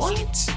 point.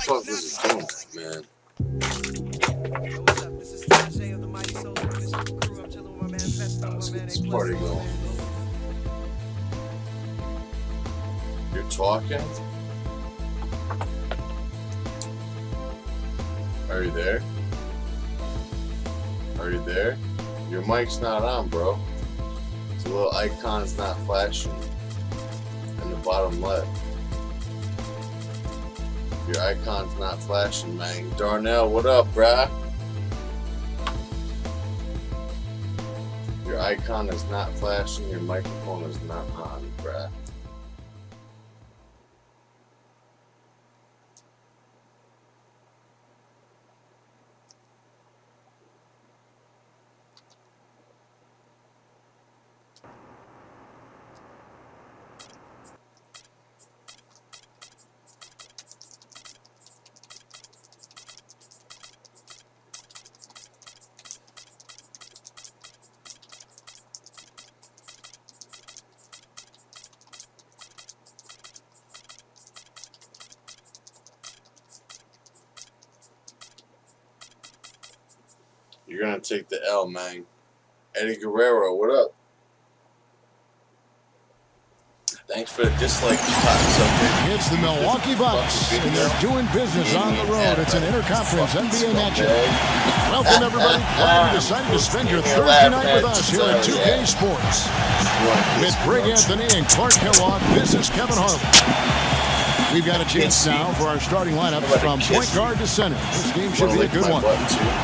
fuck was he doing, man? Let's get this party going. You're talking? Are you there? Are you there? Your mic's not on, bro. The little icon's not flashing in the bottom left. Your icon's not flashing, man. Darnell, what up, bruh? Your icon is not flashing. Your microphone is not on, bruh. You're gonna take the L, man. Eddie Guerrero, what up? Thanks for the dislike. It's the Milwaukee Bucks, and they're doing business on the road. It's an interconference NBA matchup. Welcome, everybody. Glad you decided to spend your Thursday night with us here at 2K Sports. With Greg Anthony and Clark Kellogg, this is Kevin Harlan. We've got a chance now for our starting lineup from point guard to center. This game should be a good one.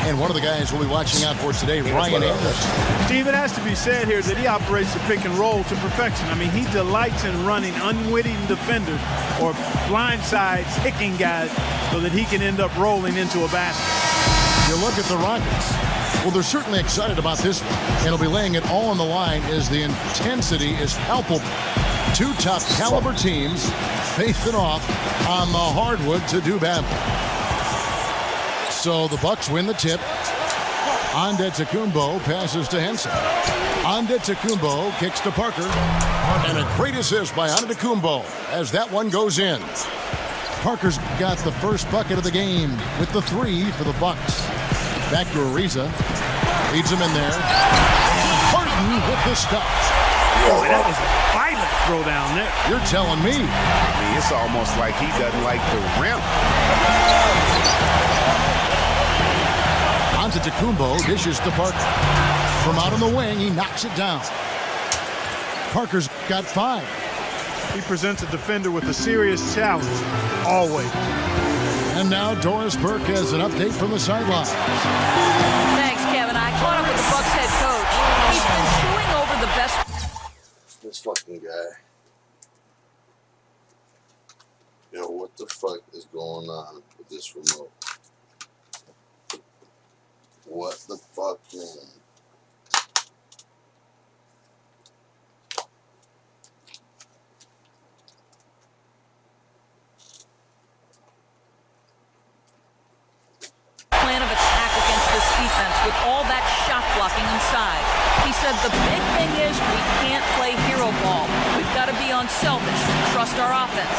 And one of the guys we'll be watching out for today, Ryan Anderson. Steve, it has to be said here that he operates the pick and roll to perfection. I mean, he delights in running unwitting defenders or blindside picking guys so that he can end up rolling into a basket. You look at the Rockets. Well, they're certainly excited about this one. And they'll be laying it all on the line as the intensity is palpable. Two top caliber teams facing off on the hardwood to do battle. So the Bucks win the tip. Antetokounmpo passes to Henson. Antetokounmpo kicks to Parker. And a great assist by Antetokounmpo as that one goes in. Parker's got the first bucket of the game with the three for the Bucks. Back to Ariza. Leads him in there. And Harden with the stuff. Boy, that was a violent throw down there. You're telling me. I mean, it's almost like he doesn't like the rim. Antetokounmpo dishes to Parker. From out on the wing, he knocks it down. Parker's got 5. He presents a defender with a serious challenge, always. And now Doris Burke has an update from the sideline. Thanks, Kevin. I caught up with the Bucks head coach. He's been chewing over the best. This fucking guy. Yo, what the fuck is going on with this remote? What the fuck, man? Plan of attack against this defense with all that shot blocking inside. He said the big thing is we can't play hero ball. We've got to be unselfish, trust our offense.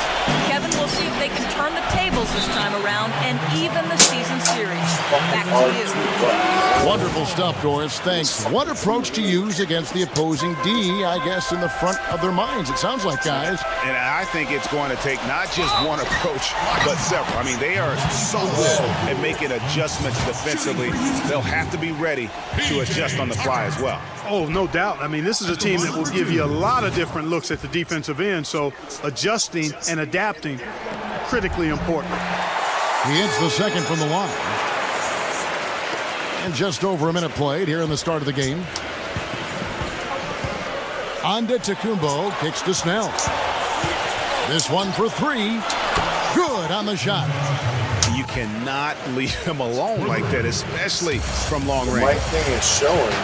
Kevin, we'll see if they can turn the tables this time around and even the season series. Back to you. Wonderful stuff, Doris. Thanks. What approach to use against the opposing D, I guess, in the front of their minds? It sounds like, guys. And I think it's going to take not just one approach, but several. I mean, they are so good at making adjustments defensively. They'll have to be ready to adjust on the fly as well. Oh, no doubt. I mean, this is a team that will give you a lot of different looks at the defensive end, so adjusting and adapting, critically important. He hits the second from the line. And just over a minute played here in the start of the game. Antetokounmpo kicks to Snell. This one for 3. Good on the shot. You cannot leave him alone like that, especially from long range. My thing is showing.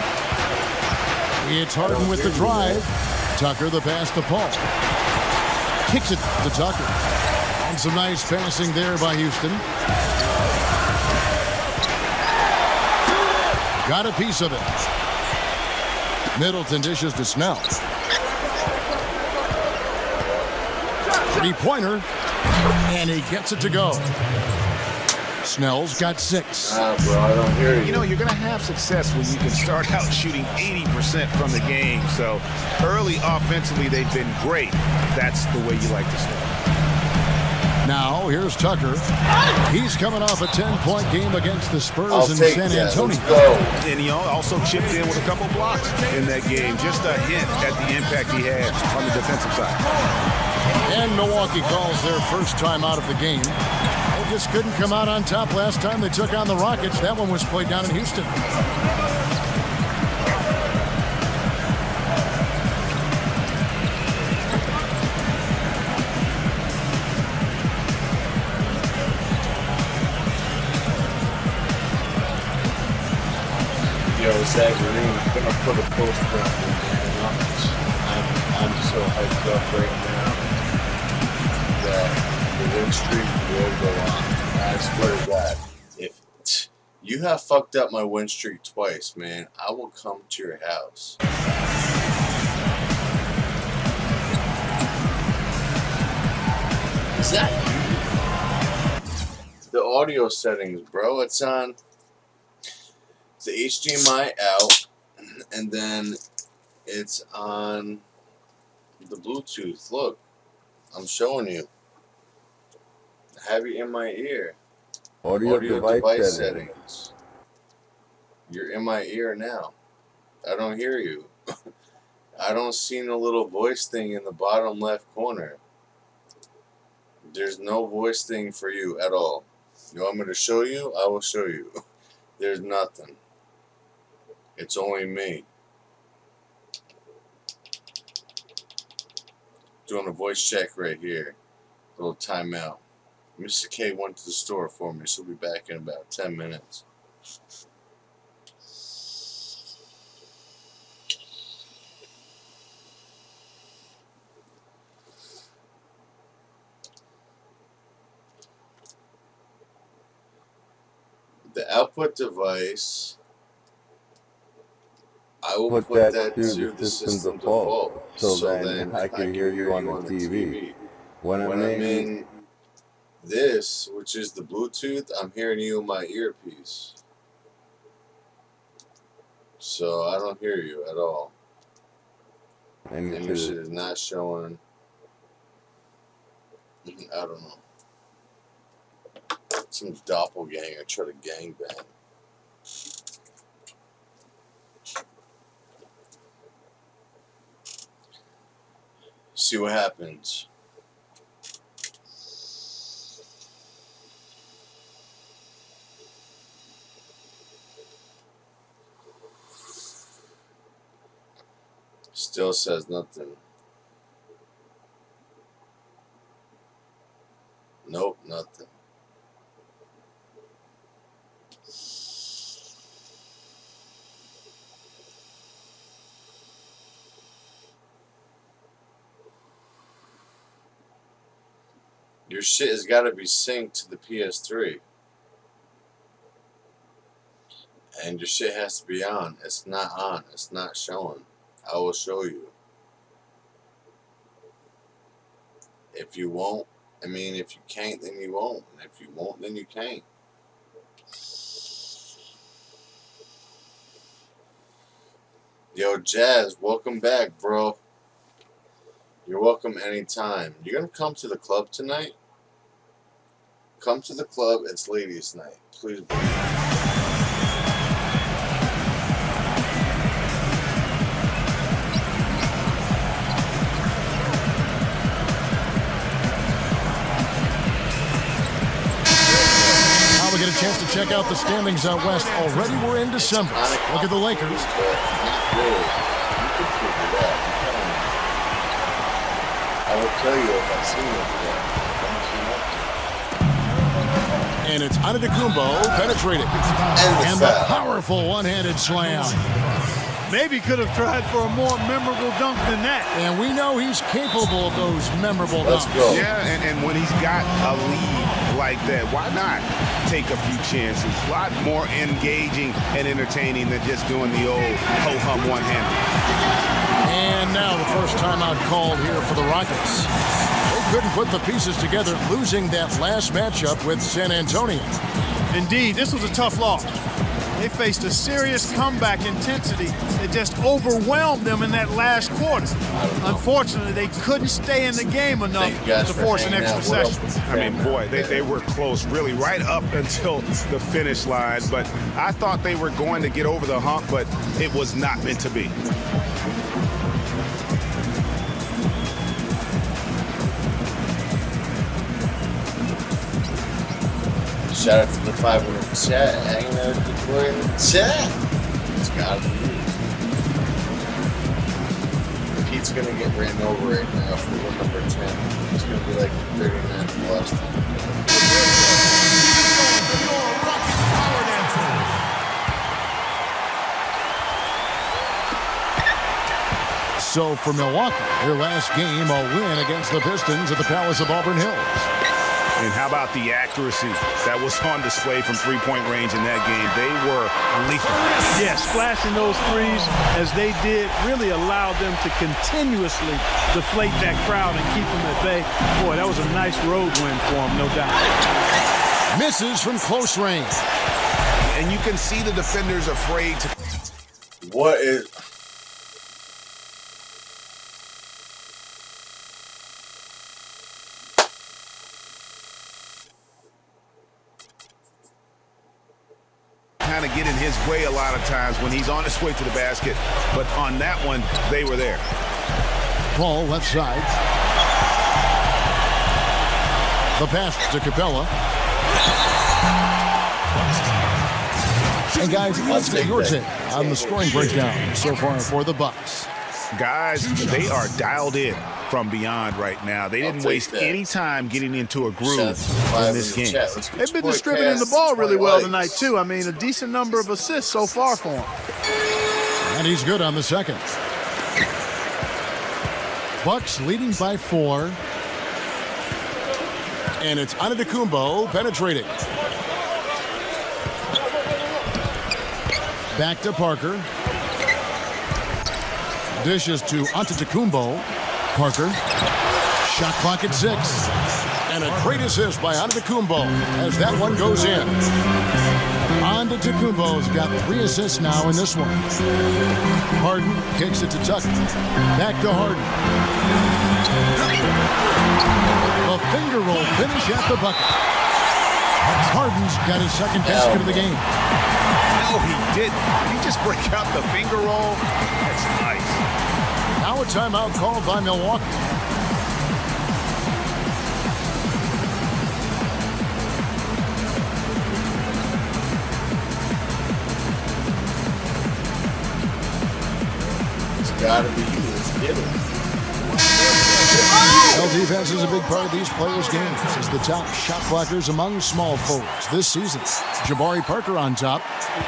It's Harden with the drive. Tucker the pass to Paul. Kicks it to Tucker. And some nice passing there by Houston. Got a piece of it. Middleton dishes to Snell. Three-pointer. And he gets it to go. Snell's got 6. Bro, I don't hear you. You know, you're going to have success when you can start out shooting 80% from the game. So early offensively, they've been great. That's the way you like to start. Now, here's Tucker. He's coming off a 10-point game against the Spurs in San Antonio. And he also chipped in with a couple blocks in that game. Just a hint at the impact he had on the defensive side. And Milwaukee calls their first time out of the game. They just couldn't come out on top last time they took on the Rockets. That one was played down in Houston. Yo, Zach Green's gonna put a poster up in there. I'm so hyped up right now that the win streak will go on. I swear to God, if you have fucked up my win streak twice, man, I will come to your house. Is that you? The audio settings, bro? It's on the HDMI out, and then it's on the Bluetooth. Look, I'm showing you. I have you in my ear. Audio device settings. You're in my ear now. I don't hear you. I don't see the little voice thing in the bottom left corner. There's no voice thing for you at all. You want me to show you? I will show you. There's nothing. It's only me. Doing a voice check right here. A little timeout. Mr. K went to the store for me. She'll be back in about 10 minutes. The output device, I will put that to the system default, so then I can hear you on the TV. When I'm in this, which is the Bluetooth, I'm hearing you in my earpiece. So I don't hear you at all. And this shit is not showing. I don't know. Some doppelganger try to gangbang. See what happens. Still says nothing. Nope, nothing. Your shit has got to be synced to the PS3. And your shit has to be on. It's not on. It's not showing. I will show you. If you won't, I mean, if you can't, then you won't. And if you won't, then you can't. Yo, Jazz, welcome back, bro. You're welcome anytime. You're going to come to the club tonight? Come to the club. It's ladies' night. Please. Now we get a chance to check out the standings out west. Already we're in December. Look at the Lakers. I will tell you if I've seen it. And it's Antetokounmpo penetrated. And the powerful one-handed slam. Maybe could have tried for a more memorable dunk than that. And we know he's capable of those memorable dunks. Let's go. Yeah, and when he's got a lead like that, why not take a few chances? A lot more engaging and entertaining than just doing the old ho-hum one-hander. And now the first timeout called here for the Rockets. They couldn't put the pieces together, losing that last matchup with San Antonio. Indeed, this was a tough loss. They faced a serious comeback intensity that just overwhelmed them in that last quarter. Unfortunately, they couldn't stay in the game enough to force an extra session. I mean, boy, they were close, really, right up until the finish line. But I thought they were going to get over the hump, but it was not meant to be. Shout out to the 500 chat, hanging out with the boy in the chat. It's gotta be used. Pete's gonna get ran over right now for the number 10. It's gonna be like 39 plus. So for Milwaukee, their last game, a win against the Pistons at the Palace of Auburn Hills. And how about the accuracy that was on display from three-point range in that game? They were lethal. Yeah, splashing those threes as they did really allowed them to continuously deflate that crowd and keep them at bay. Boy, that was a nice road win for them, no doubt. Misses from close range. And you can see the defenders afraid to... What is... kind of get in his way a lot of times when he's on his way to the basket. But on that one, they were there. Ball left side. The pass to Capella. And guys, let's get your take on the scoring breakdown so far for the Bucks. Guys, they are dialed in from beyond right now. They didn't waste any time getting into a groove in this game. They've been distributing the ball really well tonight, too. I mean, a decent number of assists so far for him. And he's good on the second. Bucks leading by 4. And it's Antetokounmpo penetrating. Back to Parker. Dishes to Antetokounmpo. Parker. Shot clock at 6. And a great assist by Antetokounmpo as that one goes in. Antetokounmpo's got 3 assists now in this one. Harden kicks it to Tucker. Back to Harden. A finger roll finish at the bucket. Harden's got his second basket of the game. No, he didn't. He just break out the finger roll. That's nice. Now a timeout called by Milwaukee. It's gotta be you. Let's get it. Well, defense is a big part of these players' games. As the top shot blockers among small forwards this season. Jabari Parker on top.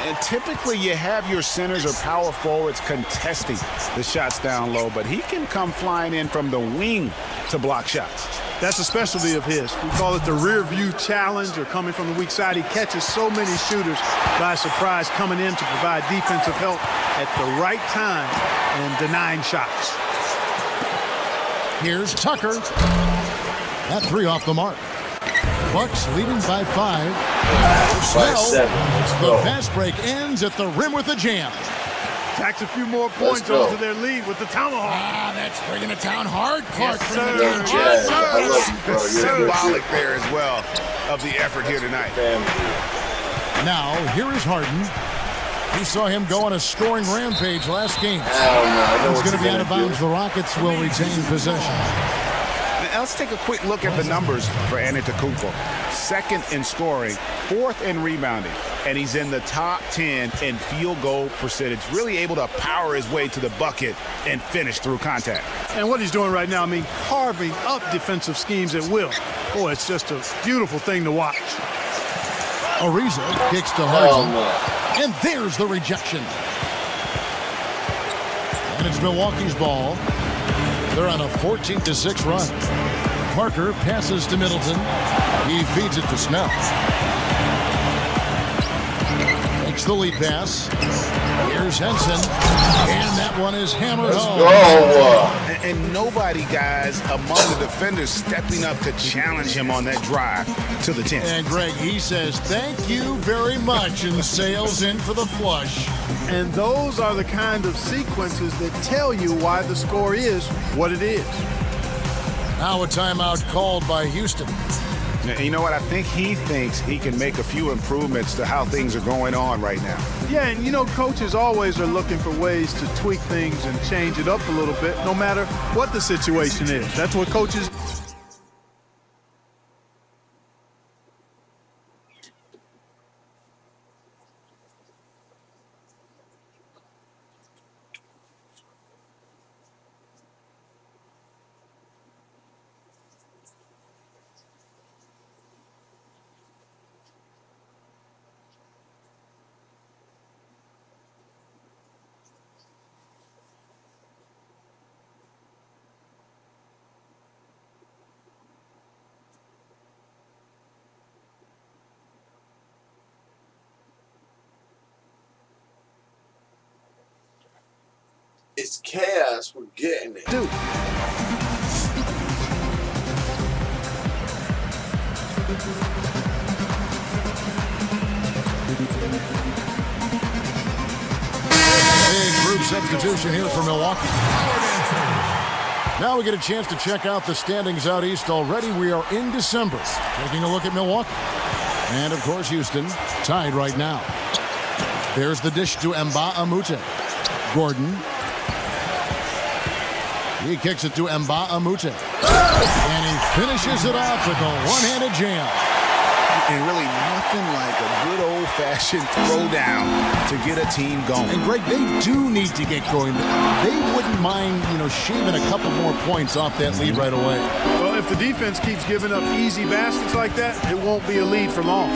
And typically you have your centers or power forwards contesting the shots down low, but he can come flying in from the wing to block shots. That's a specialty of his. We call it the rear view challenge, or coming from the weak side. He catches so many shooters by surprise, coming in to provide defensive help at the right time and denying shots. Here's Tucker. That 3 off the mark. Bucks leading by 5. By 7. Let's The go. fast break ends at the rim with a jam. Tacks a few more points go. onto their lead with the tomahawk. That's bringing it down hard. Clark Yes, bringing it sir. down hard. Yes, I love you, bro. You're a good Symbolic dude. there as well of the effort here tonight. Now, here is Harden. We saw him go on a scoring rampage last game. Hell no, I know It's what going to you're be out of gonna bounds. do. The Rockets will retain possession. Now, let's take a quick look at the numbers for Antetokounmpo. 2nd in scoring, 4th in rebounding, and he's in the top 10 in field goal percentage. Really able to power his way to the bucket and finish through contact. And what he's doing right now, I mean, carving up defensive schemes at will. Boy, it's just a beautiful thing to watch. Ariza kicks to Hell Harden. no. And there's the rejection. And it's Milwaukee's ball. They're on a 14-6 run. Parker passes to Middleton. He feeds it to Snell. Makes the lead pass. Here's Henson, and that one is hammered home. And nobody, guys, among the defenders stepping up to challenge him on that drive to the 10. And Greg, he says, thank you very much, and sails in for the flush. And those are the kind of sequences that tell you why the score is what it is. Now a timeout called by Houston. And you know what? I think he thinks he can make a few improvements to how things are going on right now. Yeah, and you know, coaches always are looking for ways to tweak things and change it up a little bit, no matter what the situation is. That's what coaches... It's chaos. We're getting it. do. Big group substitution here for Milwaukee. Now we get a chance to check out the standings out east already. We are in December. Taking a look at Milwaukee. And, of course, Houston tied right now. There's the dish to Mba Amute. Gordon. He kicks it to Mba Amute. And he finishes it off with a one-handed jam. And really nothing like a good old-fashioned throwdown to get a team going. And, Greg, they do need to get going. They wouldn't mind, shaving a couple more points off that lead right away. Well, if the defense keeps giving up easy baskets like that, it won't be a lead for long.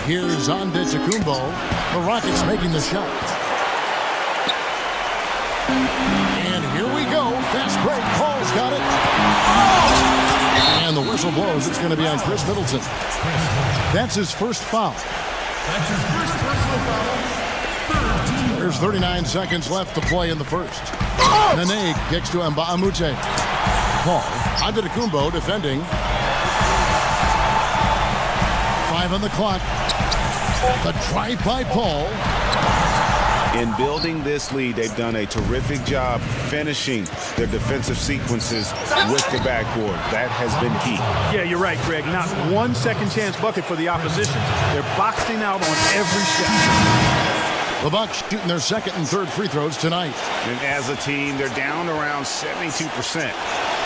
Here's Antetokounmpo. The Rockets making the shot. And here we go. Fast break. Paul's got it. And the whistle blows. It's going to be on Chris Middleton. That's his first foul. That's his first personal foul. There's 39 seconds left to play in the first. Nene kicks to Mba Amute. Paul. Antetokounmpo defending. 5 on the clock. The drive by Paul. In building this lead, they've done a terrific job finishing their defensive sequences with the backboard. That has been key. Yeah, you're right, Greg. Not one second chance bucket for the opposition. They're boxing out on every shot. The Bucks shooting their second and third free throws tonight. And as a team, they're down around 72%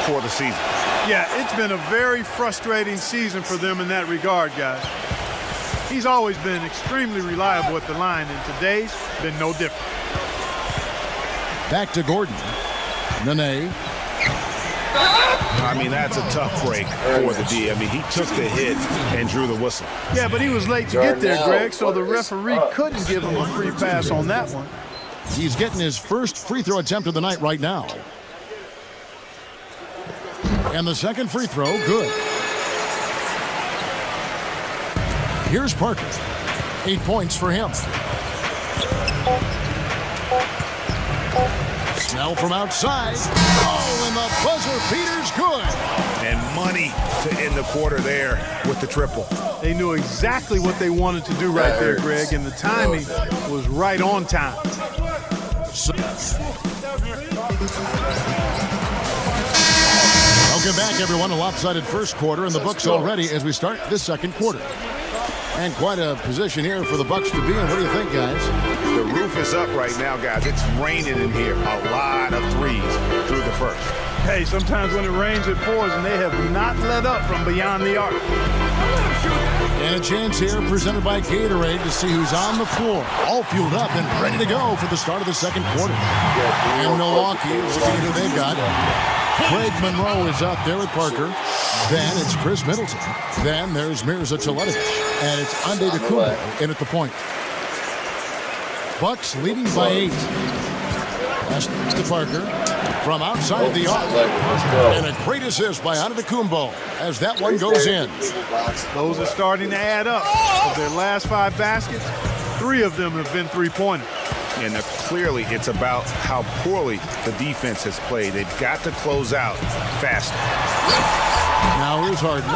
for the season. Yeah, it's been a very frustrating season for them in that regard, guys. He's always been extremely reliable at the line, and today's been no different. Back to Gordon. Nene. I mean, that's a tough break for the D. I mean, he took the hit and drew the whistle. Yeah, but he was late to get there, Greg, so the referee couldn't give him a free pass on that one. He's getting his first free throw attempt of the night right now. And the second free throw, good. Here's Parker. 8 points for him. Snell from outside. Oh, and the buzzer beater's good. And money to end the quarter there with the triple. They knew exactly what they wanted to do right there, Greg, and the timing was right on time. Welcome back, everyone. A lopsided first quarter in the books already as we start this second quarter. And quite a position here for the Bucks to be in. What do you think, guys? The roof is up right now, guys. It's raining in here. A lot of threes through the first. Hey, sometimes when it rains, it pours, and they have not let up from beyond the arc. And a chance here presented by Gatorade to see who's on the floor. All fueled up and ready to go for the start of the second quarter. And Milwaukee is looking at who they've got. Craig Monroe is out there with Parker. Then it's Chris Middleton. Then there's Mirza Teletovic. And it's Antetokounmpo in at the point. Bucks leading by 8. Pass to Parker from outside the arc. And a great assist by Antetokounmpo as that one goes in. Those are starting to add up. Of their last 5 baskets, 3 of them have been three-pointers. And clearly it's about how poorly the defense has played. They've got to close out faster. Now here's Harden.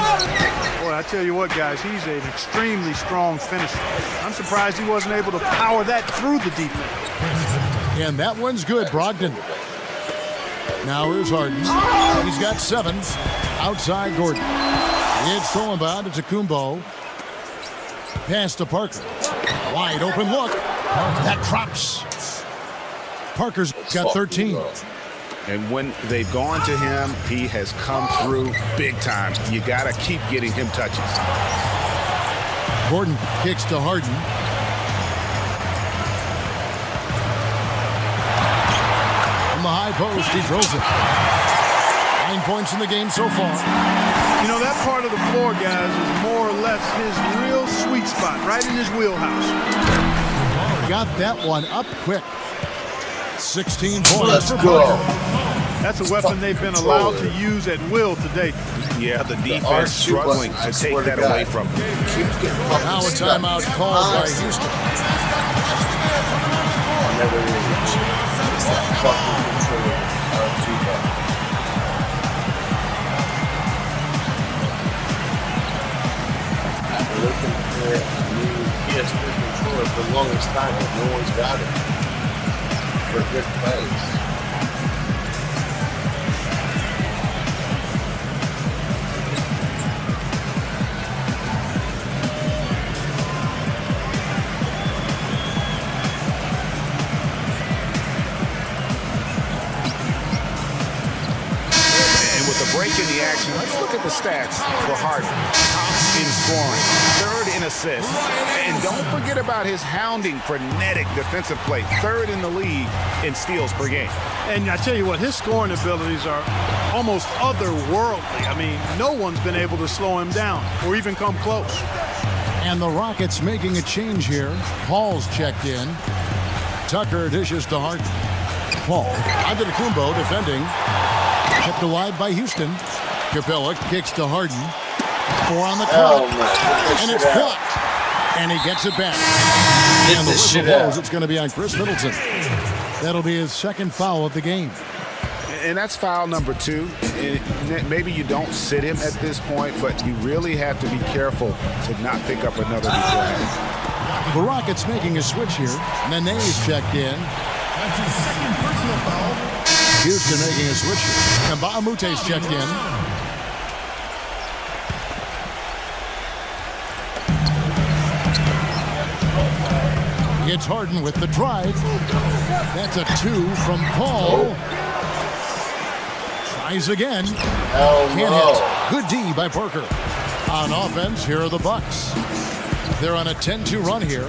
Boy, I tell you what, guys, he's an extremely strong finisher. I'm surprised he wasn't able to power that through the defense. And that one's good, Brogdon. Now here's Harden. He's got 7. Outside Gordon. It's thrown by to Kumbo. Pass to Parker. Wide open look. That drops. Parker's got 13. And when they've gone to him, he has come through big time. You got to keep getting him touches. Gordon kicks to Harden. From the high post, he drills it. 9 points in the game so far. You know, that part of the floor, guys, is more or less his real sweet spot, right in his wheelhouse. Got that one up quick. 16 points Let's for go. Parker. That's a weapon they've been allowed to use at will today. Yeah, the defense struggling to take that away from him. Now a timeout called by Houston. Never fucking control he has good control for the longest time, but no one's got it for good plays. Break in the action. Let's look at the stats for Harden. Top in scoring, 3rd in assists, and don't forget about his hounding, frenetic defensive play. 3rd in the league in steals per game. And I tell you what, his scoring abilities are almost otherworldly. I mean, no one's been able to slow him down or even come close. And the Rockets making a change here. Paul's checked in. Tucker dishes to Harden. Paul onto Kumbo defending. Kept alive by Houston. Capella kicks to Harden. 4 on the clock. And it's blocked. And he gets it back. And the whistle blows. It's going to be on Chris Middleton. That'll be his 2nd foul of the game. And that's foul number 2. Maybe you don't sit him at this point, but you really have to be careful to not pick up another before. The Rockets making a switch here. Nene's checked in. That's his 2nd personal foul. Houston making a switch here. And Baamute's checked in. It's Harden with the drive. That's a 2 from Paul. Tries again. Can't hit. Good D by Parker. On offense, here are the Bucks. They're on a 10-2 run here.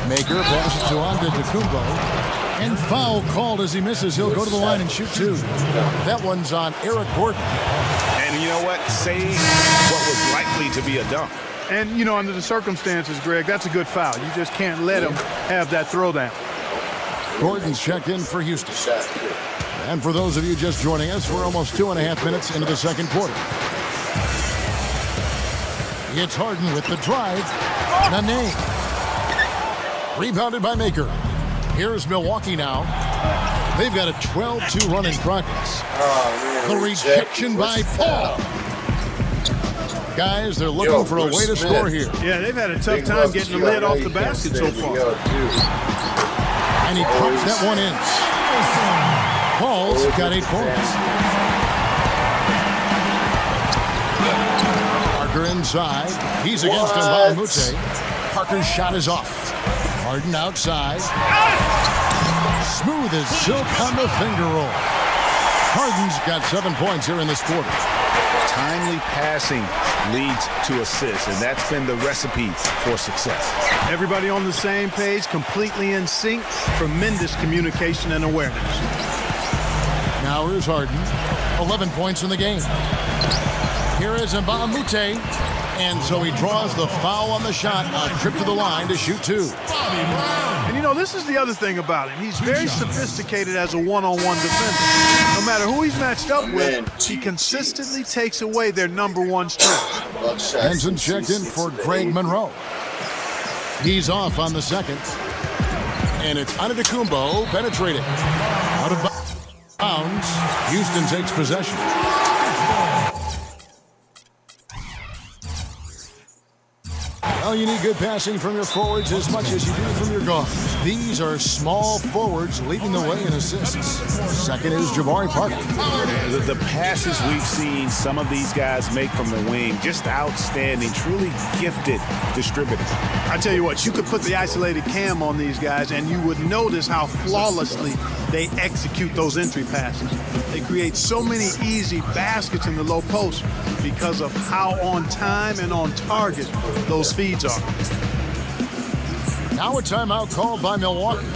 Maker passes to Antetokounmpo. And foul called as he misses. He'll go to the line and shoot 2. That one's on Eric Gordon. And you know what? Save what was likely to be a dunk. And, you know, under the circumstances, Greg, that's a good foul. You just can't let him have that throwdown. Gordon's checked in for Houston. And for those of you just joining us, we're almost 2.5 minutes into the 2nd quarter. It's Harden with the drive. Nene. Rebounded by Maker. Here's Milwaukee now. They've got a 12-2 run in progress. The rejection by Paul. Guys, they're looking for a way to score here. Yeah, they've had a tough time getting the lid off the basket so far. And he pops that one in. Paul's got 8 points. Parker inside. He's against Mbamute. Parker's shot is off. Harden outside. Smooth as silk on the finger roll. Harden's got 7 points here in this quarter. Timely passing leads to assists, and that's been the recipe for success. Everybody on the same page, completely in sync, tremendous communication and awareness. Now here's Harden. 11 points in the game. Here is Mbamute. And so he draws the foul on the shot, a trip to the line to shoot 2. And you know, this is the other thing about him. He's very sophisticated as a one-on-one defender. No matter who he's matched up with, he consistently takes away their #1 strength. Henson checked in for Greg Monroe. He's off on the 2nd. And it's Antetokounmpo penetrating. Out of bounds. Houston takes possession. Well, you need good passing from your forwards as much as you do from your guards. These are small forwards leading the way in assists. Second is Jabari Parker. The passes we've seen some of these guys make from the wing, just outstanding, truly gifted distributors. I tell you what, you could put the isolated cam on these guys and you would notice how flawlessly they execute those entry passes. They create so many easy baskets in the low post because of how on time and on target those feeds are. Now a timeout called by Milwaukee.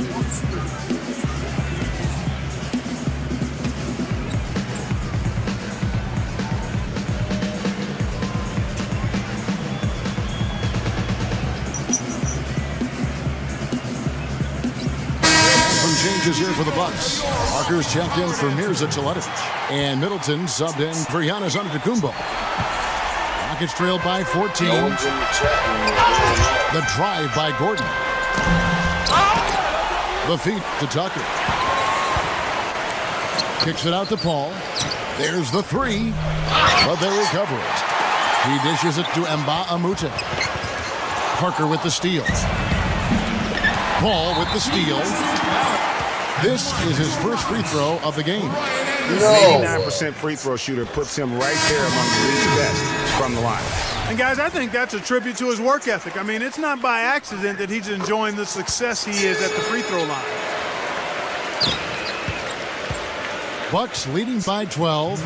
Changes here for the Bucks. Parker's checked in for Mirza Teletovic. And Middleton subbed in for Giannis Antetokounmpo. Rockets trailed by 14. The drive by Gordon. The feed to Tucker. Kicks it out to Paul. There's the three, but they recover it. He dishes it to Mba Amute. Parker with the steal. Paul with the steal. This is his first free throw of the game. This 89% free throw shooter puts him right there among the league's best from the line. And guys, I think that's a tribute to his work ethic. I mean, it's not by accident that he's enjoying the success he is at the free throw line. Bucks leading by 12.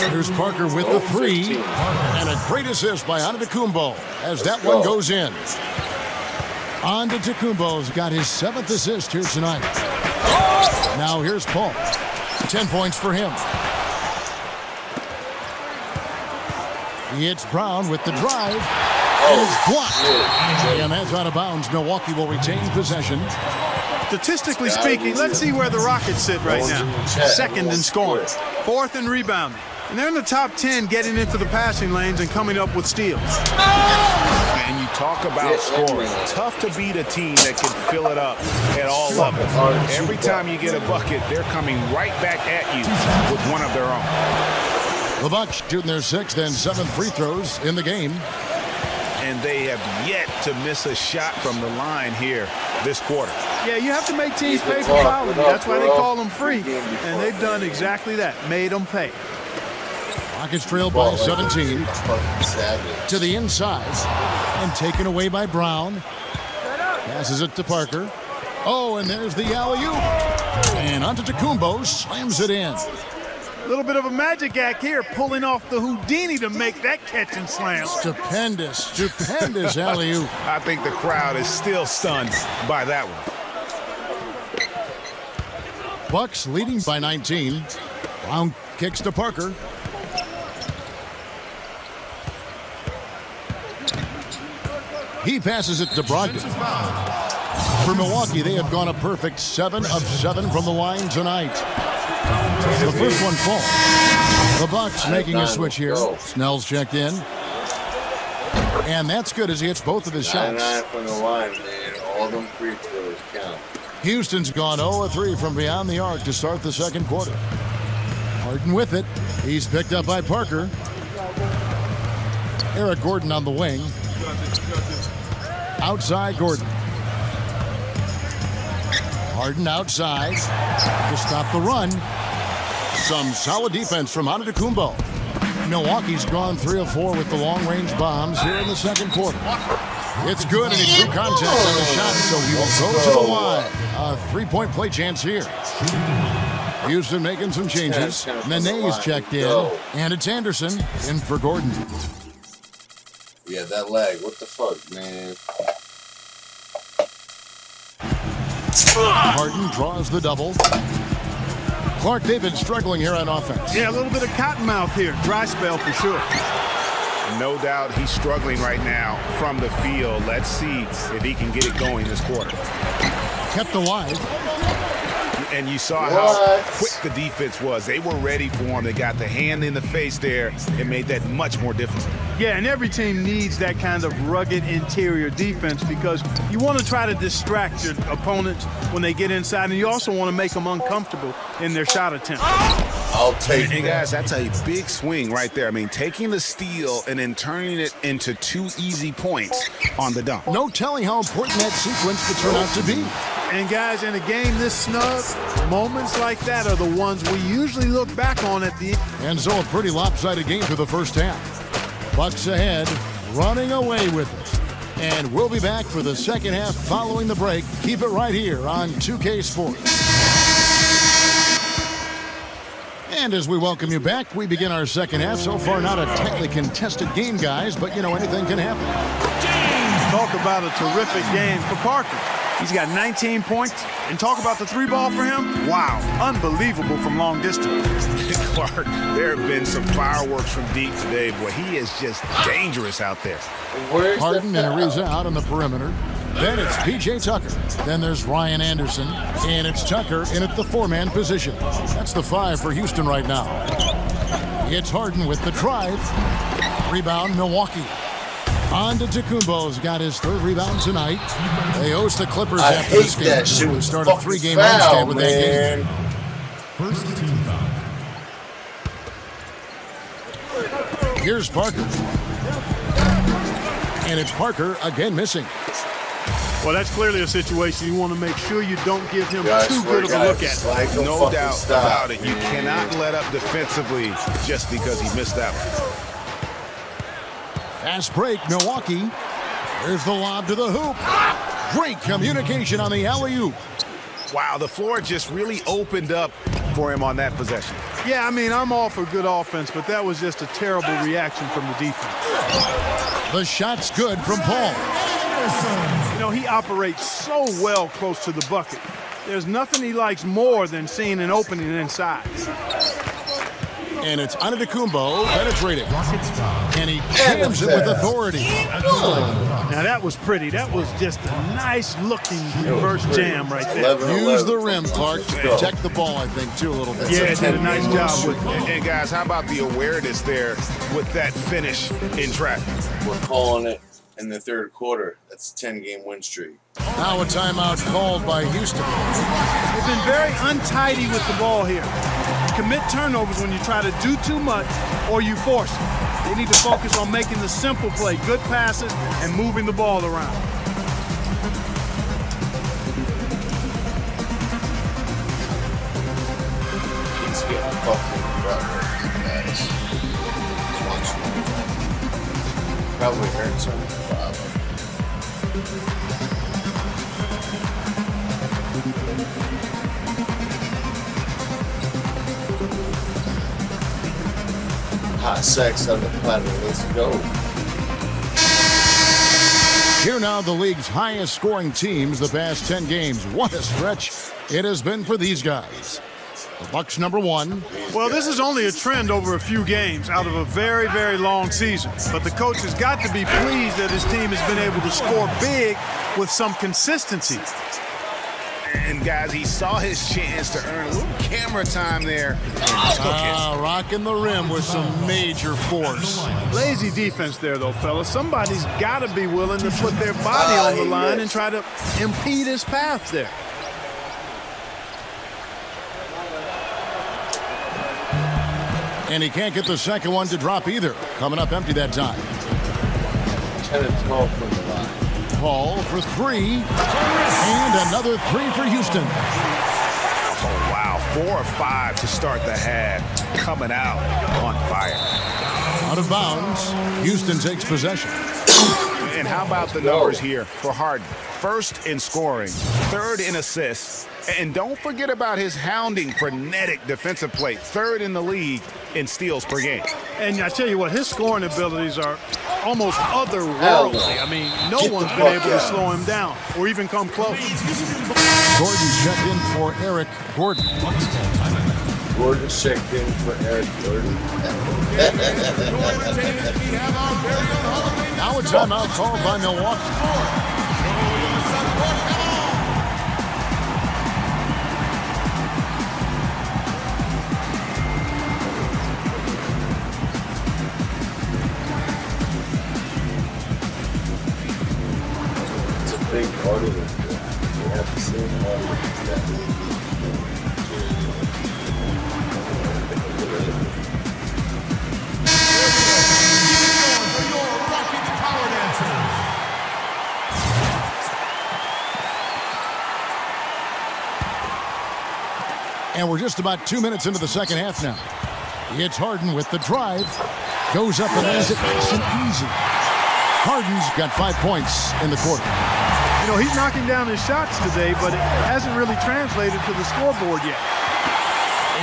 Here's Parker with the three. And a great assist by Antetokounmpo as that one goes in. Antetokounmpo's got his 7th assist here tonight. Now here's Paul. 10 points for him. It's Brown with the drive. And it's blocked. And that's out of bounds. Milwaukee will retain possession. Statistically speaking, let's see where the Rockets sit right now. Second in scoring. Fourth in rebounding. And they're in the top 10 getting into the passing lanes and coming up with steals. And you talk about scoring. Tough to beat a team that can fill it up at all levels. Every time you get a bucket, they're coming right back at you with one of their own. The Bucks shooting their 6th and 7th free throws in the game. And they have yet to miss a shot from the line here this quarter. Yeah, you have to make teams pay for fouling. That's why they call them free. And they've done exactly that, made them pay. Rockets trailed by 17 to the inside and taken away by Brown. Passes it to Parker. Oh, and there's the alley-oop. And Antetokounmpo slams it in. A little bit of a magic act here, pulling off the Houdini to make that catch and slam. Stupendous alley-oop. I think the crowd is still stunned by that one. Bucks leading by 19. Brown kicks to Parker. He passes it to Brogdon. For Milwaukee, they have gone a perfect 7 of 7 from the line tonight. The first one falls. The Bucks making a switch here. Snell's checked in. And that's good as he hits both of his shots. 9 from the line, man. All them free throws count. Houston's gone 0 of 3 from beyond the arc to start the second quarter. Harden with it. He's picked up by Parker. Eric Gordon on the wing. Outside Gordon. Harden outside to stop the run. Some solid defense from Antetokounmpo. Milwaukee's gone 3 of 4 with the long-range bombs here in the second quarter. It's good, and he drew contact on the shot, so he will go to the line. A 3-point play chance here. Houston making some changes. Nene's checked in, and it's Anderson in for Gordon. Yeah, that lag. What the fuck, man? Harden draws the double. Clark David struggling here on offense. Yeah, a little bit of cottonmouth here. Dry spell for sure. No doubt he's struggling right now from the field. Let's see if he can get it going this quarter. Kept alive. And you saw how quick the defense was. They were ready for him. They got the hand in the face there and made that much more difficult. Yeah, and every team needs that kind of rugged interior defense because you want to try to distract your opponents when they get inside, and you also want to make them uncomfortable in their shot attempts. I'll take it. Guys, that's a big swing right there. I mean, taking the steal and then turning it into 2 easy points on the dunk. No telling how important that sequence could turn out to be. And guys, in a game this snug, moments like that are the ones we usually look back on at the end. And so a pretty lopsided game for the first half. Bucks ahead, running away with it. And we'll be back for the second half following the break. Keep it right here on 2K Sports. And as we welcome you back, we begin our second half. So far, not a tightly contested game, guys, but, you know, anything can happen. Talk about a terrific game for Parker. He's got 19 points, and talk about the 3-ball for him. Wow, unbelievable from long distance. Clark, there have been some fireworks from deep today. Boy, he is just dangerous out there. Harden and Ariza out on the perimeter. Then it's P.J. Tucker. Then there's Ryan Anderson. And it's Tucker in at the 4-man position. That's the 5 for Houston right now. It's Harden with the drive. Rebound, Milwaukee. On to Tacumbo's got his 3rd rebound tonight. They host the Clippers after this game. That shit We was start a 3-game homestand with that game. First team foul. Here's Parker. And it's Parker again missing. Well, that's clearly a situation you want to make sure you don't give him too good of a look at. No doubt about it. You cannot let up defensively just because he missed that one. Fast break, Milwaukee. There's the lob to the hoop. Great communication on the alley-oop. Wow, the floor just really opened up for him on that possession. Yeah, I mean, I'm all for good offense, but that was just a terrible reaction from the defense. The shot's good from Paul. You know, he operates so well close to the bucket. There's nothing he likes more than seeing an opening inside. And it's Antetokounmpo penetrating. And he jams it with authority. Now that was pretty. That was just a nice-looking reverse jam right there. Use the rim, Clark. Protect the ball, I think, too, a little bit. Yeah, did a nice job with it. And guys, how about the awareness there with that finish in traffic? We're calling it in the 3rd quarter. That's a 10-game win streak. Now a timeout called by Houston. They've been very untidy with the ball here. Commit turnovers when you try to do too much or you force it. They need to focus on making the simple play, good passes, and moving the ball around. He's getting fucking guys. Just watching him. Probably hurt something. Hot sex on the planet. Let's go. Here now, the league's highest scoring teams the past 10 games. What a stretch it has been for these guys. The Bucks #1. Well, this is only a trend over a few games out of a very, very long season. But the coach has got to be pleased that his team has been able to score big with some consistency. And guys, he saw his chance to earn a little camera time there. Rocking the rim with some major force. Lazy defense there, though, fellas. Somebody's got to be willing to put their body on the line and try to impede his path there. And he can't get the second one to drop either. Coming up empty that time. 10 and 12 from the line. Paul for 3. And another 3 for Houston. Oh, wow. 4 or 5 to start the half. Coming out on fire. Out of bounds. Houston takes possession. And how about the numbers here for Harden? 1st in scoring, 3rd in assists, and don't forget about his hounding, frenetic defensive play, 3rd in the league in steals per game. And I tell you what, his scoring abilities are almost otherworldly. I mean, no one's been able to slow him down or even come close. Gordon's checked in for Eric Gordon. Gordon's checked in for Eric Gordon. Now a timeout called by Milwaukee. And we're just about 2 minutes into the second half now. It's Harden with the drive. Goes up and lands it nice and easy. Harden's got 5 points in the quarter. You know, he's knocking down his shots today, but it hasn't really translated to the scoreboard yet.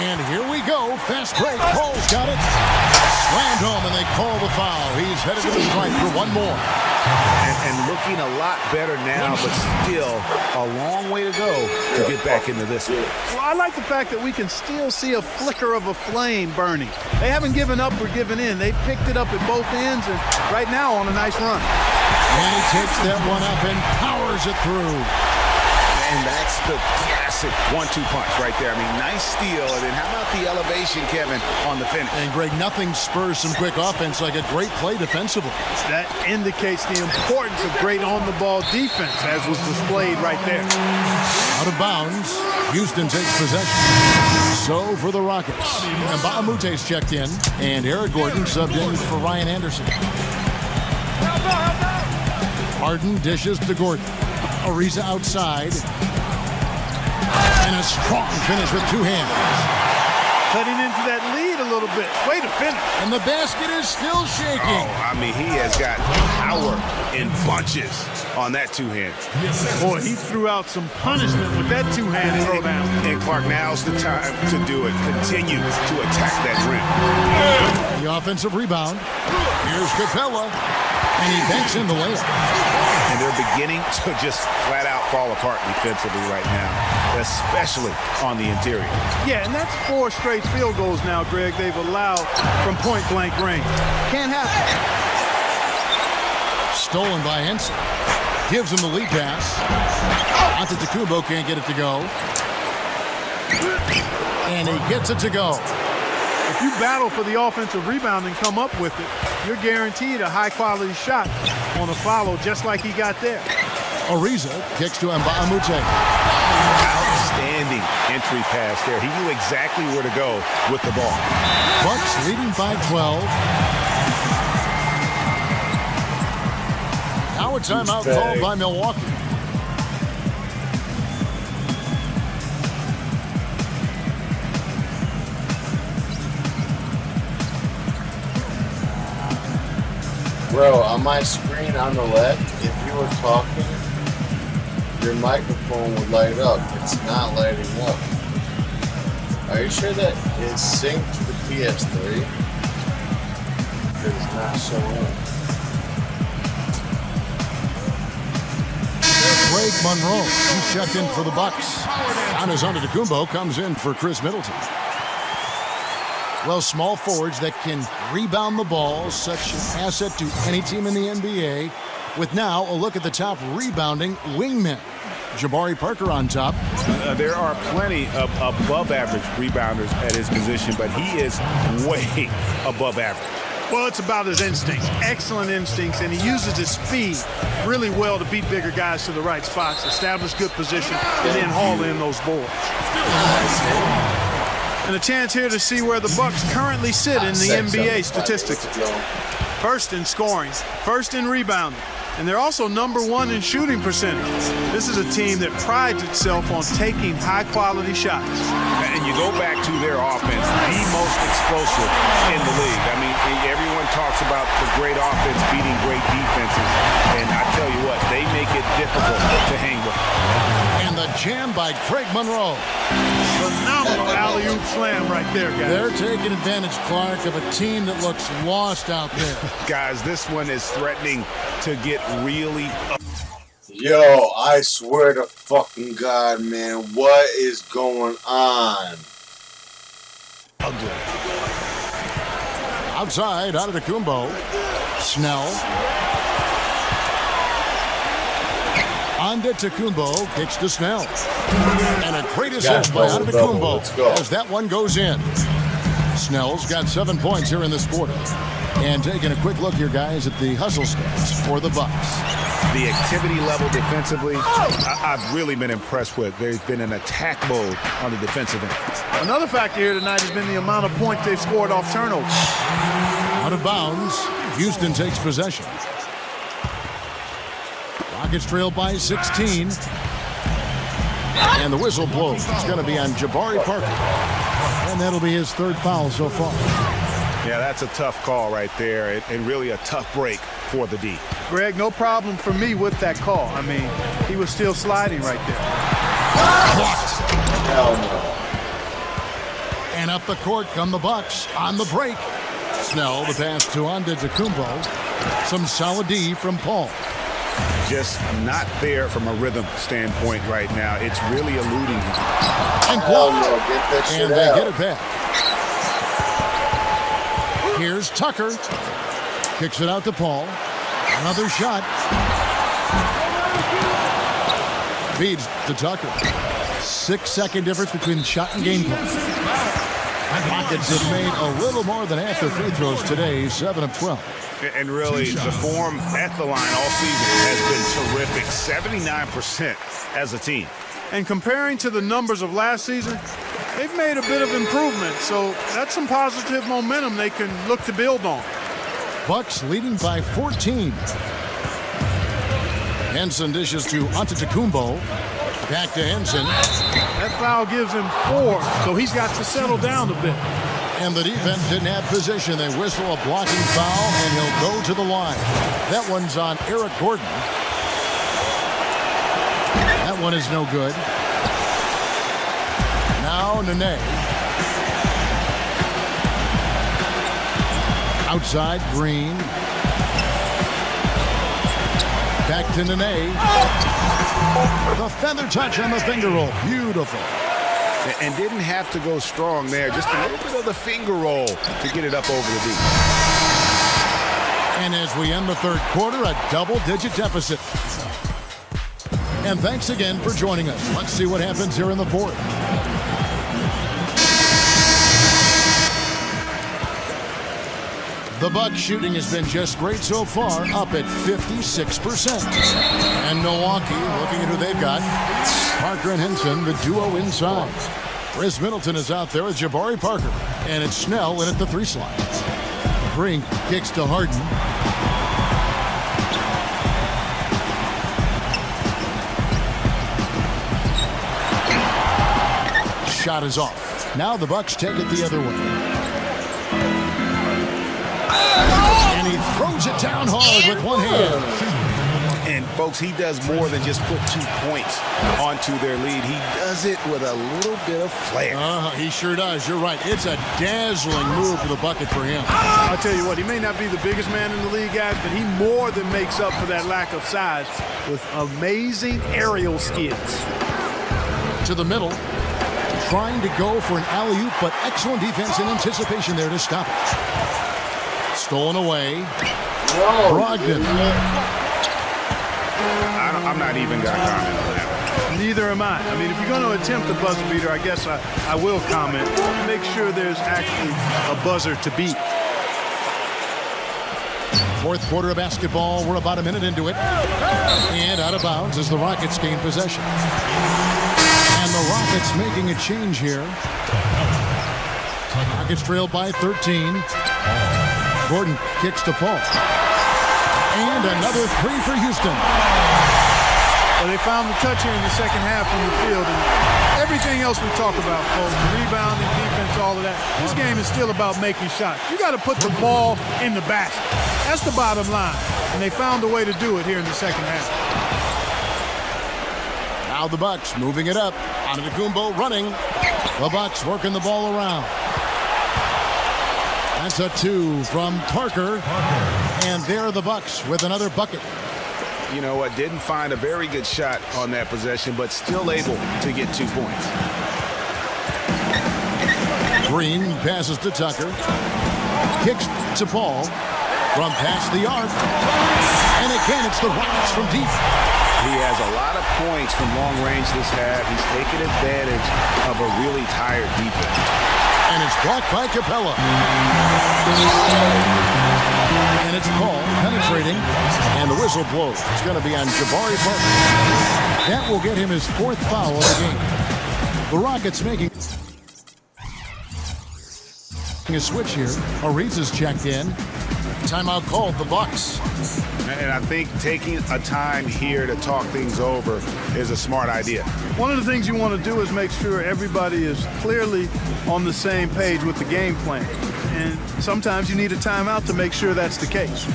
And here we go. Fast break. Paul's got it. Slammed home, and they call the foul. He's headed to the stripe for one more. And looking a lot better now, but still a long way to go to get back into this one. Well, I like the fact that we can still see a flicker of a flame burning. They haven't given up or given in. They've picked it up at both ends, and right now on a nice run. And he takes that one up and powers it through. And that's the classic 1-2 punch right there. I mean, nice steal. And then how about the elevation, Kevin, on the finish? And, Greg, nothing spurs some quick offense like a great play defensively. That indicates the importance of great on-the-ball defense, as was displayed right there. Out of bounds. Houston takes possession. So for the Rockets, Mbaamute's checked in, and Eric Gordon subbed in for Ryan Anderson. Harden dishes to Gordon. Ariza outside. And a strong finish with two hands. Cutting into that lead a little bit. Way to finish. And the basket is still shaking. Oh, I mean, he has got power in bunches on that two-hand. Boy, he threw out some punishment with that two-hand throwdown. And Clark, now's the time to do it. Continue to attack that rim. The offensive rebound. Here's Capella. And he banks in the layup. And they're beginning to just flat out fall apart defensively right now, especially on the interior. Yeah, and that's 4 straight field goals now, Greg, they've allowed from point-blank range. Can't happen. Stolen by Henson. Gives him the lead pass. Antetokounmpo can't get it to go. And he gets it to go. If you battle for the offensive rebound and come up with it, you're guaranteed a high-quality shot on a follow just like he got there. Ariza kicks to Mbaamute. Outstanding entry pass there. He knew exactly where to go with the ball. Bucks leading by 12. Now a timeout called by Milwaukee. Bro, on my screen on the left, if you were talking, your microphone would light up. It's not lighting up. Are you sure that it's synced to the PS3? Because it's not showing up. Greg Monroe, he's checked in for the Bucks. Giannis Antetokounmpo comes in for Chris Middleton. Well, small forwards that can rebound the ball, such an asset to any team in the NBA. With now a look at the top rebounding wingmen. Jabari Parker on top. There are plenty of above-average rebounders at his position, but he is way above average. Well, it's about his instincts. Excellent instincts, and he uses his speed really well to beat bigger guys to the right spots, establish good position, and then haul in those boards. And a chance here to see where the Bucks currently sit in the NBA statistically. First in scoring, first in rebounding, and they're also #1 in shooting percentage. This is a team that prides itself on taking high-quality shots. And you go back to their offense, the most explosive in the league. I mean, everyone talks about the great offense beating great defenses, and I tell you what, they make it difficult to hang with. And the jam by Greg Monroe. Phenomenal alley-oop slam right there, guys. They're taking advantage, Clark, of a team that looks lost out there. Guys, this one is threatening to get really up. Yo, I swear to fucking God, man, what is going on? Ugly. Outside, Antetokounmpo. Snell. Antetokounmpo kicks to Snell. And a great assist by Antetokounmpo as that one goes in. Snell's got 7 points here in this quarter. And taking a quick look here, guys, at the hustle stats for the Bucks. The activity level defensively, I've really been impressed with. There's been an attack mode on the defensive end. Another factor here tonight has been the amount of points they've scored off turnovers. Out of bounds, Houston takes possession. Rockets trail by 16. And the whistle blows. It's going to be on Jabari Parker. And that'll be his third foul so far. Yeah, that's a tough call right there, and really a tough break for the D. Greg, no problem for me with that call. I mean, he was still sliding right there. Blocked. Hell no. And up the court come the Bucks on the break. Snell, the pass to Antetokounmpo. Some solid D from Paul. Just not there from a rhythm standpoint right now. It's really eluding him. And blocked. No, get that shit And they out. get it back. Here's Tucker. Kicks it out to Paul. Another shot. Feeds to Tucker. 6-second difference between shot and game clock. Rockets have made a little more than half their free throws today, 7 of 12. And really, the form at the line all season has been terrific. 79% as a team. And comparing to the numbers of last season, they've made a bit of improvement. So that's some positive momentum they can look to build on. Bucks leading by 14. Henson dishes to Antetokounmpo. Back to Henson. That foul gives him 4, so he's got to settle down a bit. And the defense didn't have position. They whistle a blocking foul, and he'll go to the line. That one's on Eric Gordon. That one is no good. Now Nene. Outside, Green. Back to Nene. The feather touch on the finger roll. Beautiful. And didn't have to go strong there. Just a little bit of the finger roll to get it up over the D. And as we end the third quarter, a double-digit deficit. And thanks again for joining us. Let's see what happens here in the fourth. The Bucks shooting has been just great so far, up at 56%. And Milwaukee, looking at who they've got, Parker and Henson, the duo inside. Chris Middleton is out there with Jabari Parker. And it's Snell in at the 3 slot. Green kicks to Harden. Shot is off. Now the Bucks take it the other way. And he throws it down hard with one hand. And, folks, he does more than just put 2 points onto their lead. He does it with a little bit of flair. He sure does. You're right. It's a dazzling move to the bucket for him. I'll tell you what, he may not be the biggest man in the league, guys, but he more than makes up for that lack of size with amazing aerial skills. To the middle. Trying to go for an alley-oop, but excellent defense and anticipation there to stop it. Stolen away. Brogdon. I'm not even going to comment on that. Neither am I. I mean, if you're going to attempt a buzzer beater, I guess I will comment. Make sure there's actually a buzzer to beat. Fourth quarter of basketball. We're about a minute into it. And out of bounds as the Rockets gain possession. And the Rockets making a change here. Rockets trailed by 13. Gordon kicks to Paul. And another 3 for Houston. Well, they found the touch here in the second half from the field. And everything else we talk about, folks, rebounding, defense, all of that, this game is still about making shots. You got to put the ball in the basket. That's the bottom line. And they found a way to do it here in the second half. Now the Bucks moving it up. Antetokounmpo running. The Bucks working the ball around. That's a 2 from Parker. And there are the Bucks with another bucket. You know what? Didn't find a very good shot on that possession, but still able to get 2 points. Green passes to Tucker. Kicks to Paul. From past the arc. And again, it's the Rockets from deep. He has a lot of points from long range this half. He's taken advantage of a really tired defense. And it's blocked by Capella. And it's Paul penetrating. And the whistle blows. It's going to be on Jabari Parker. That will get him his 4th foul of the game. The Rockets making a switch here. Ariza's checked in. Timeout called the Bucks. And I think taking a time here to talk things over is a smart idea. One of the things you want to do is make sure everybody is clearly on the same page with the game plan. And sometimes you need a timeout to make sure that's the case.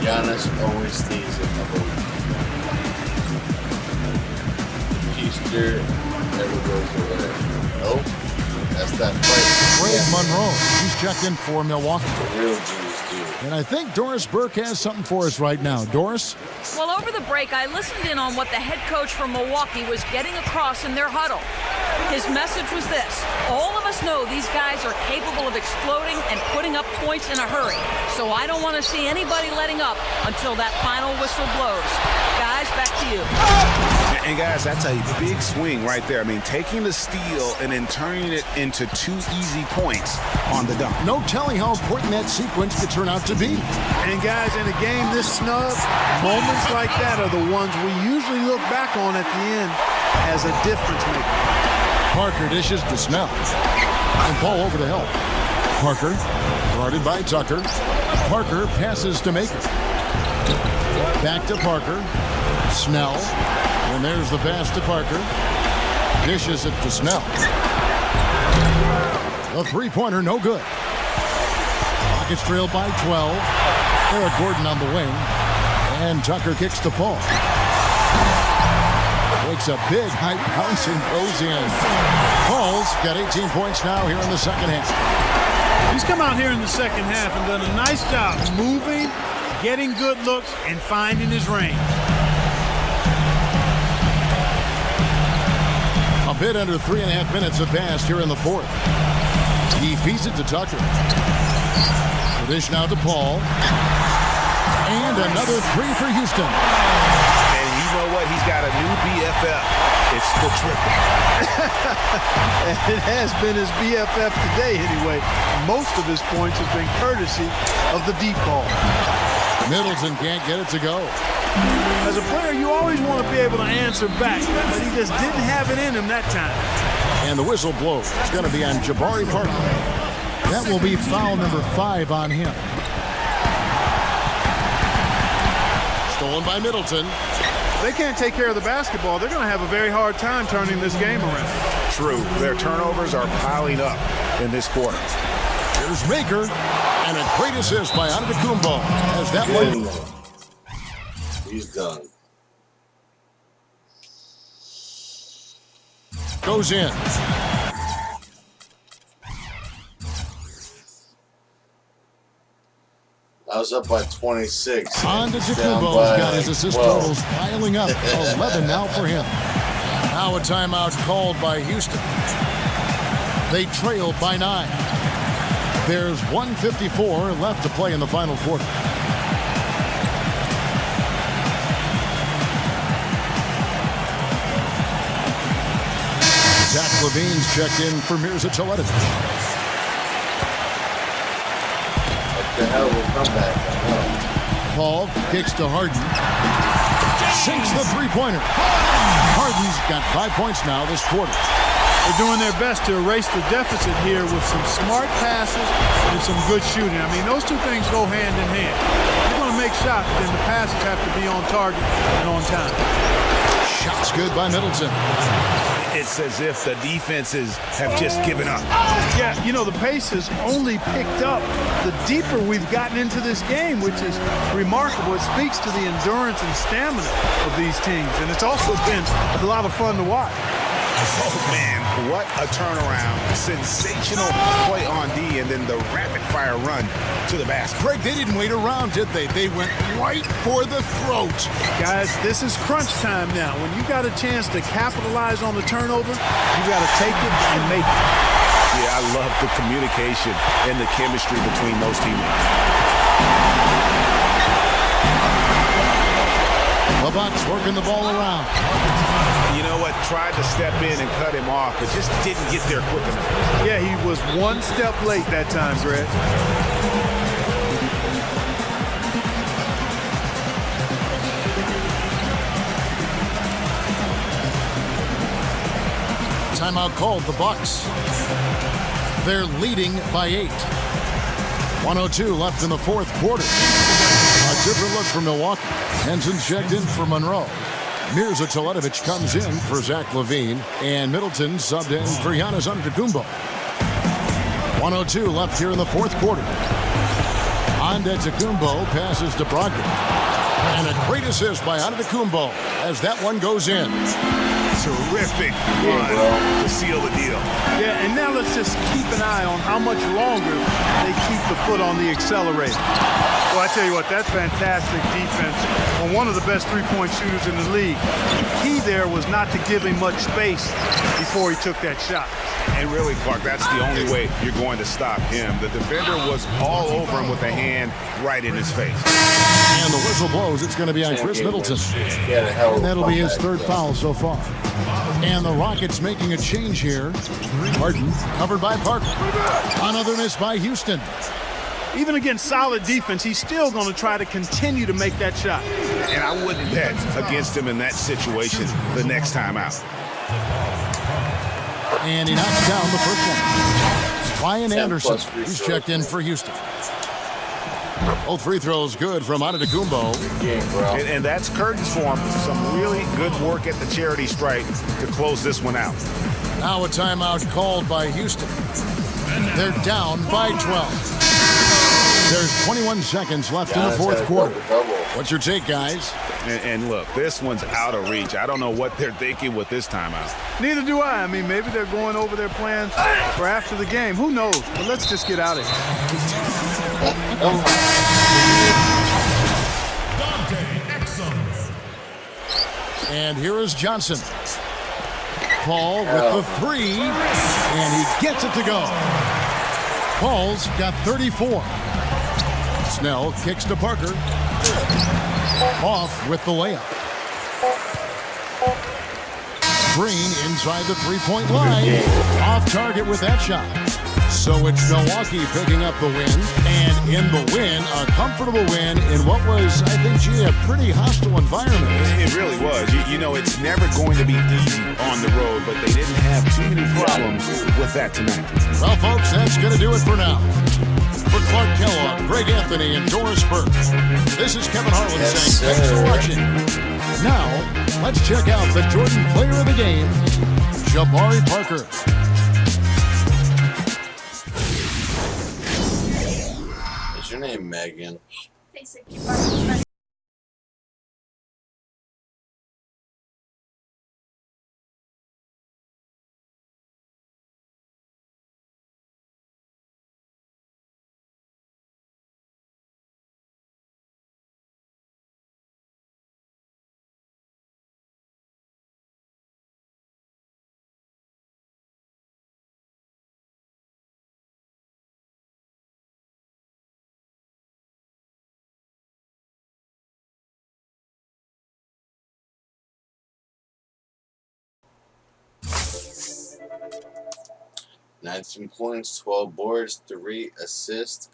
Giannis always stays in the hoop. Easter never goes away. Nope. That's that fight. Greg Monroe. He's checked in for Milwaukee. The real Jews do. And I think Doris Burke has something for us right now. Doris? Well, over the break, I listened in on what the head coach from Milwaukee was getting across in their huddle. His message was this: all of us know these guys are capable of exploding and putting up points in a hurry. So I don't want to see anybody letting up until that final whistle blows. Guys, back to you. And guys, that's a big swing right there. I mean, taking the steal and then turning it into 2 easy points on the dunk. No telling how important that sequence could turn out to be. And guys, in a game this snug, moments like that are the ones we usually look back on at the end as a difference maker. Parker dishes to Snell. And Paul over to help. Parker, guarded by Tucker. Parker passes to Maker. Back to Parker. Snell. And there's the pass to Parker. Dishes it to Snell. A three-pointer, no good. Rockets trailed by 12. Eric Gordon on the wing. And Tucker kicks to Paul. Makes a big high bounce and goes in. Paul's got 18 points now here in the second half. He's come out here in the second half and done a nice job moving, getting good looks, and finding his range. A bit under 3.5 minutes have passed here in the fourth. He feeds it to Tucker. The dish now to Paul. And another three for Houston. And you know what? He's got a new BFF. It's the triple. And it has been his BFF today anyway. Most of his points have been courtesy of the deep ball. Middleton can't get it to go. As a player, you always want to be able to answer back, but he just didn't have it in him that time. And the whistle blows. It's going to be on Jabari Parker. That will be foul number 5 on him. Stolen by Middleton. If they can't take care of the basketball, they're going to have a very hard time turning this game around. True. Their turnovers are piling up in this quarter. Here's Maker. And a great assist by Antetokounmpo as that one. He's done. Goes in. I was up by 26. Antetokounmpo's got his assist totals piling up. 11 now for him. Now a timeout called by Houston. They trail by 9. There's 1:54 left to play in the final quarter. Zach LaVine's checked in for Mirza Teletovic. What the hell will come back? Paul kicks to Harden. Sinks the three-pointer. Harden's got 5 points now this quarter. They're doing their best to erase the deficit here with some smart passes and some good shooting. I mean, those two things go hand in hand. You're going to make shots, then the passes have to be on target and on time. Shots good by Middleton. It's as if the defenses have just given up. Yeah, you know, the pace has only picked up the deeper we've gotten into this game, which is remarkable. It speaks to the endurance and stamina of these teams, and it's also been a lot of fun to watch. Oh, man, what a turnaround. Sensational play on D, and then the rapid-fire run to the basket. Greg, they didn't wait around, did they? They went right for the throat. Guys, this is crunch time now. When you got a chance to capitalize on the turnover, you got to take it and make it. Yeah, I love the communication and the chemistry between those teammates. The Bucks working the ball around. You know what? Tried to step in and cut him off, but just didn't get there quick enough. Yeah, he was one step late that time, Greg. Timeout called, the Bucks. They're leading by 8. 1:02 left in the fourth quarter. A different look for Milwaukee. Henson checked in for Monroe. Mirza Teletovic comes in for Zach LaVine. And Middleton subbed in for Giannis Antetokounmpo. 1:02 left here in the fourth quarter. Antetokounmpo passes to Brogdon. And a great assist by Antetokounmpo as that one goes in. Terrific run to seal the deal. Yeah, and now let's just keep an eye on how much longer they keep the foot on the accelerator. Well, I tell you what, that's fantastic defense on one of the best three-point shooters in the league. The key there was not to give him much space before he took that shot. And really, Clark, that's the only way you're going to stop him. The defender was all over him with a hand right in his face. And the whistle blows. It's going to be on Chris Middleton. And that'll be his third foul so far. And the Rockets making a change here. Harden covered by Parker. Another miss by Houston. Even against solid defense, he's still going to try to continue to make that shot. And I wouldn't bet against him in that situation the next time out. And he knocks down the first one. Ryan Anderson, who's checked in for Houston. Both free throws good from Antetokounmpo. And that's curtains for him. Some really good work at the charity stripe to close this one out. Now a timeout called by Houston. They're down by 12. There's 21 seconds left in the fourth quarter. What's your take, guys? And look, this one's out of reach. I don't know what they're thinking with this timeout. Neither do I. I mean, maybe they're going over their plans for after the game. Who knows? But let's just get out of here. And here is Johnson. Paul with the three, and he gets it to go. Paul's got 34. Snell kicks to Parker. Off with the layup. Green inside the three-point line. Off target with that shot. So it's Milwaukee picking up the win. And in the win, a comfortable win in what was, I think, a pretty hostile environment. It really was. You know, it's never going to be easy on the road, but they didn't have too many problems with that tonight. Well, folks, that's going to do it for now. For Clark Kellogg, Greg Anthony, and Doris Burke, this is Kevin Harlan saying thanks for watching. Now, let's check out the Jordan Player of the Game, Jabari Parker. Is your name Megan? Nineteen points, 12 boards, 3 assists.